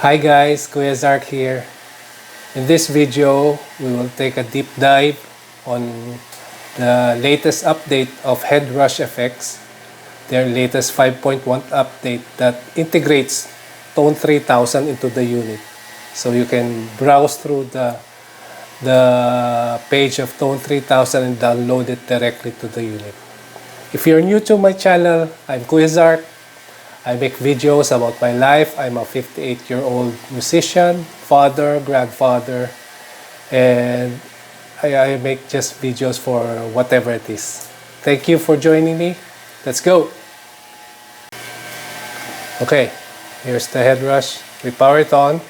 Hi guys, Kuya Zark here. In this video, we will take a deep dive on the latest update of Headrush effects, their latest 5.1 update that integrates Tone3000 into the unit. So you can browse through the page of Tone3000 and download it directly to the unit. If you're new to my channel, I'm Kuya Zark. I make videos about my life. I'm a 58-year-old musician, father, grandfather, and I make just videos for whatever it is. Thank you for joining me. Let's go. Okay, here's the Headrush. We power it on.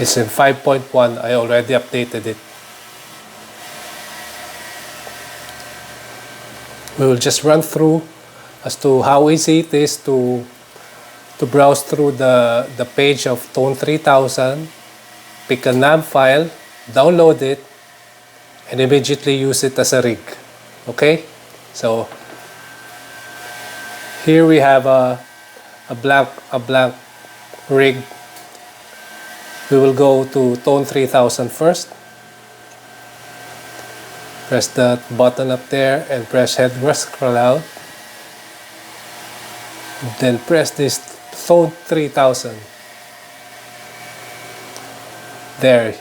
It's in 5.1. I already updated it. We will just run through as to how easy it is to browse through the page of Tone3000, pick a nav file, download it, and immediately use it as a rig. Okay? So here we have a blank rig. We will go to Tone3000 first. Press that button up there and press Headrush scroll out. Then press this Tone3000. There.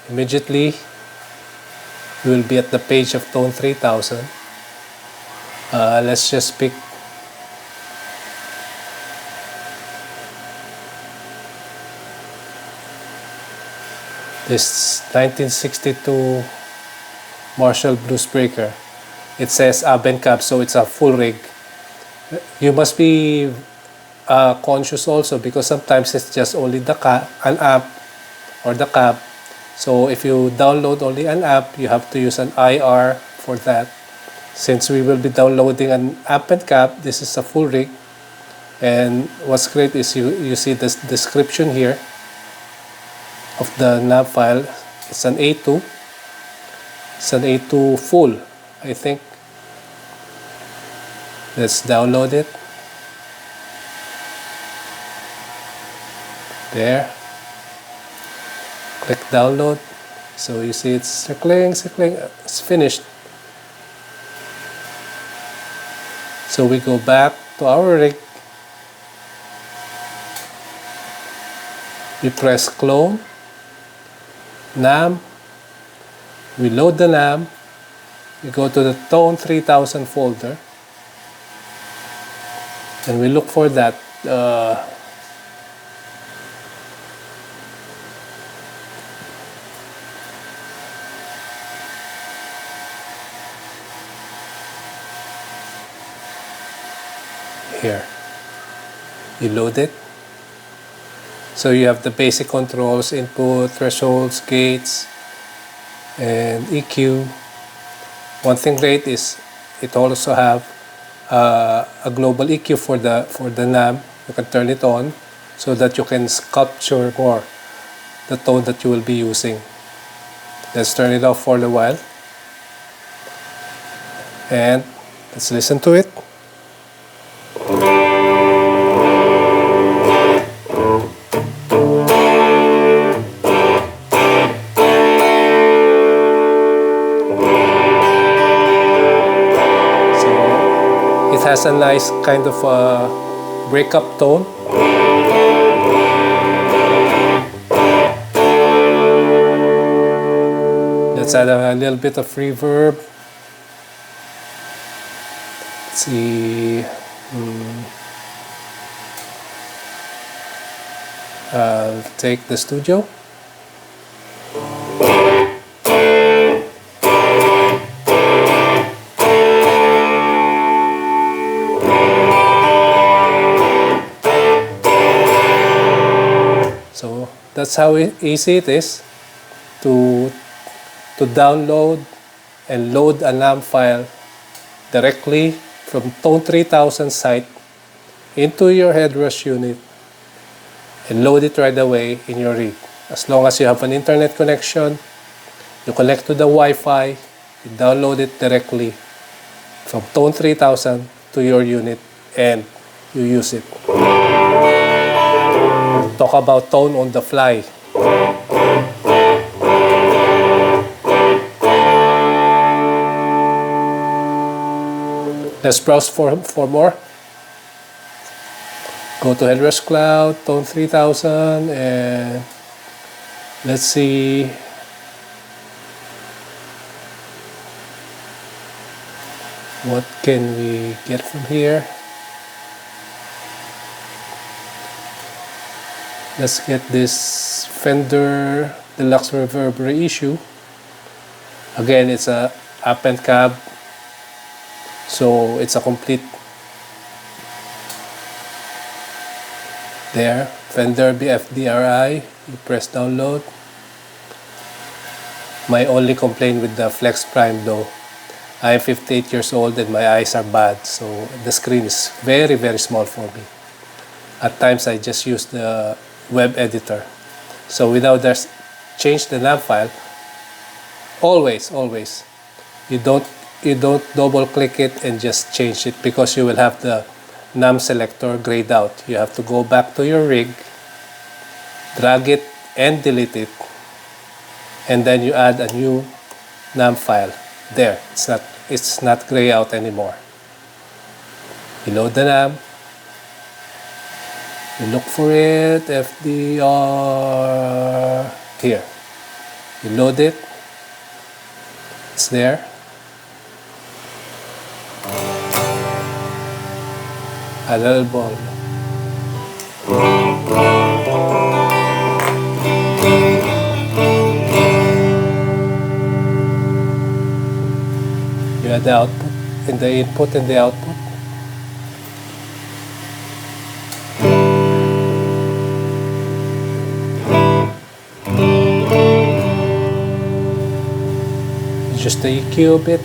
Immediately we will be at the page of Tone3000. Let's just pick this 1962 Marshall Blues Breaker. It says Aben cab, so it's a full rig. You must be conscious also because sometimes it's just only an amp or the cab. So if you download only an amp, you have to use an IR for that. Since we will be downloading an amp and cab, this is a full rig. And what's great is you see this description here of the nav file. It's an A2. It's an A2 full, I think. Let's download it. There. Click download. So you see it's circling. It's finished. So we go back to our rig. We press clone. NAM, we load the NAM, we go to the Tone3000 folder, and we look for that here. You load it. So you have the basic controls, input, thresholds, gates, and EQ. One thing great is it also have a global EQ for the NAM. You can turn it on so that you can capture more the tone that you will be using. Let's turn it off for a while. And let's listen to it. It has a nice kind of breakup tone. Let's add a little bit of reverb. Let's see. I'll take the studio. So that's how easy it is to download and load a NAM file directly from Tone3000 site into your Headrush unit and load it right away in your rig. As long as you have an internet connection, You connect to the Wi-Fi, you download it directly from Tone3000 to your unit, and you use it. Talk about tone on the fly. Let's browse for more. Go to Headrush Cloud, Tone3000, and let's see. What can we get from here? Let's get this Fender Deluxe Reverb reissue. Again, it's a up and cab, so it's a complete. There, Fender BFDRI. You press download. My only complaint with the Flex Prime though, I am 58 years old and my eyes are bad, so the screen is very, very small for me. At times I just use the web editor. So without that, change the nav file. Always, you don't double click it and just change it, because you will have the NAM selector grayed out. You have to go back to your rig, drag it and delete it, and then you add a new NAM file. There, it's not gray out anymore. You load the NAM, you look for it, FDR, here. You load it, it's there. A little ball. You add the output and the input and the output. Just the EQ a bit.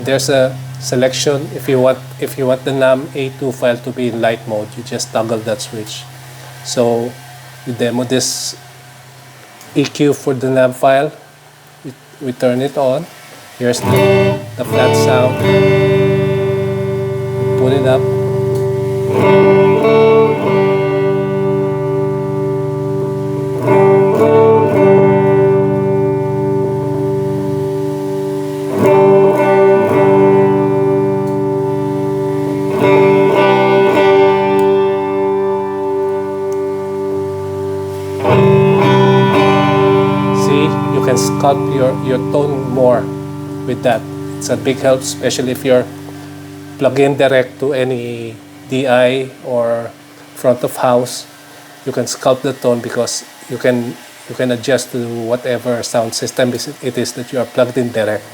There's a selection. If you want the NAM A2 file to be in light mode, you just toggle that switch. So we demo this EQ for the NAM file. We turn it on. Here's the flat sound. We put it up. Sculpt your tone more with that. It's a big help, especially if you're plug-in direct to any DI or front of house. You can sculpt the tone because you can adjust to whatever sound system it is that you are plugged in direct.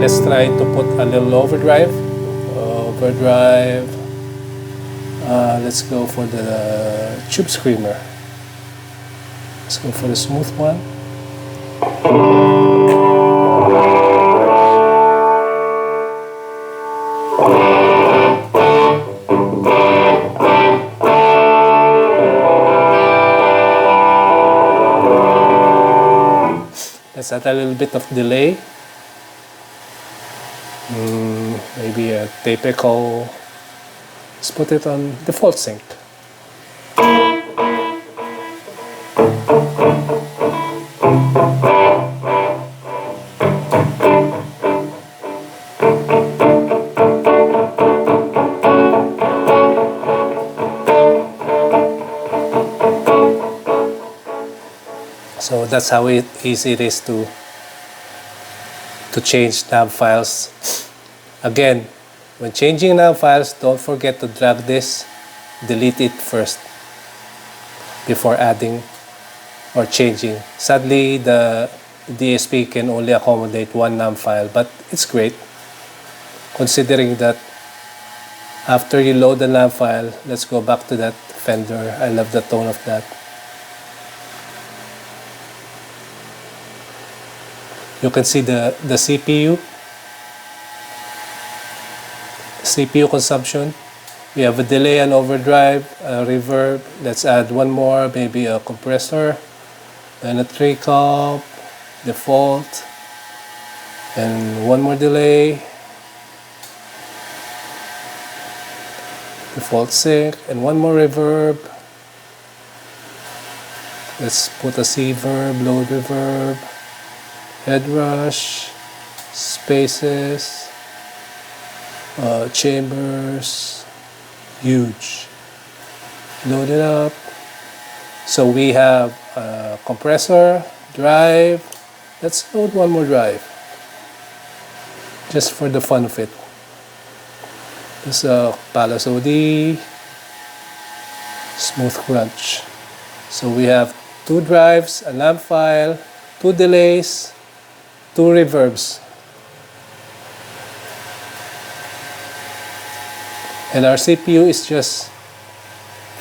Let's try to put a little overdrive. Let's go for the Tube Screamer. Let's go for the smooth one. Let's add a little bit of delay. Maybe a tape echo. Let's put it on default sync. So that's how easy it is to change nav files. Again, when changing nav files, don't forget to drag this, delete it first before adding or changing. Sadly, the DSP can only accommodate one nav file, but it's great considering that after you load the nav file, let's go back to that Fender. I love the tone of that. You can see the CPU consumption. We have a delay and overdrive, a reverb. Let's add one more, maybe a compressor, and a 3-comp, default, and one more delay, default sync, and one more reverb. Let's put a C-verb, load reverb, Headrush, spaces, chambers, huge. Load it up. So we have a compressor, drive. Let's load one more drive, just for the fun of it. This is a Palace OD, Smooth Crunch. So we have 2 drives, a lamp file, 2 delays, 2 reverbs. And our CPU is just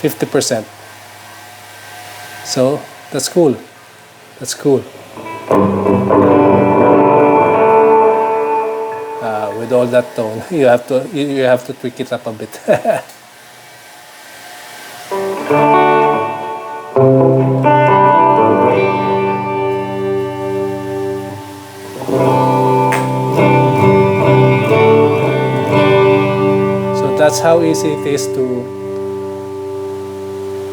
50%. So that's cool. That's cool. With all that tone, you have to tweak it up a bit. That's how easy it is to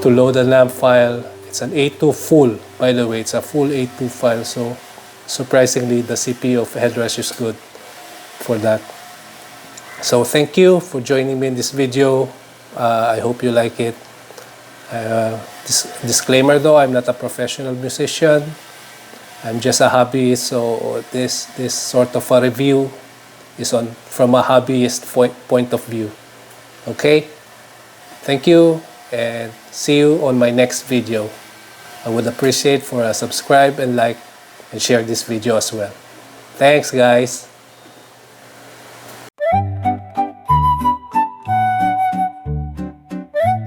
load a lamp file. It's an 8.2 full, by the way. It's a full 8.2 file. So surprisingly, the CPU of Headrush is good for that. So thank you for joining me in this video. I hope you like it. Disclaimer though, I'm not a professional musician. I'm just a hobbyist. So this sort of a review is from a hobbyist point of view. Okay, thank you and see you on my next video. I would appreciate for a subscribe and like and share this video as well. Thanks guys.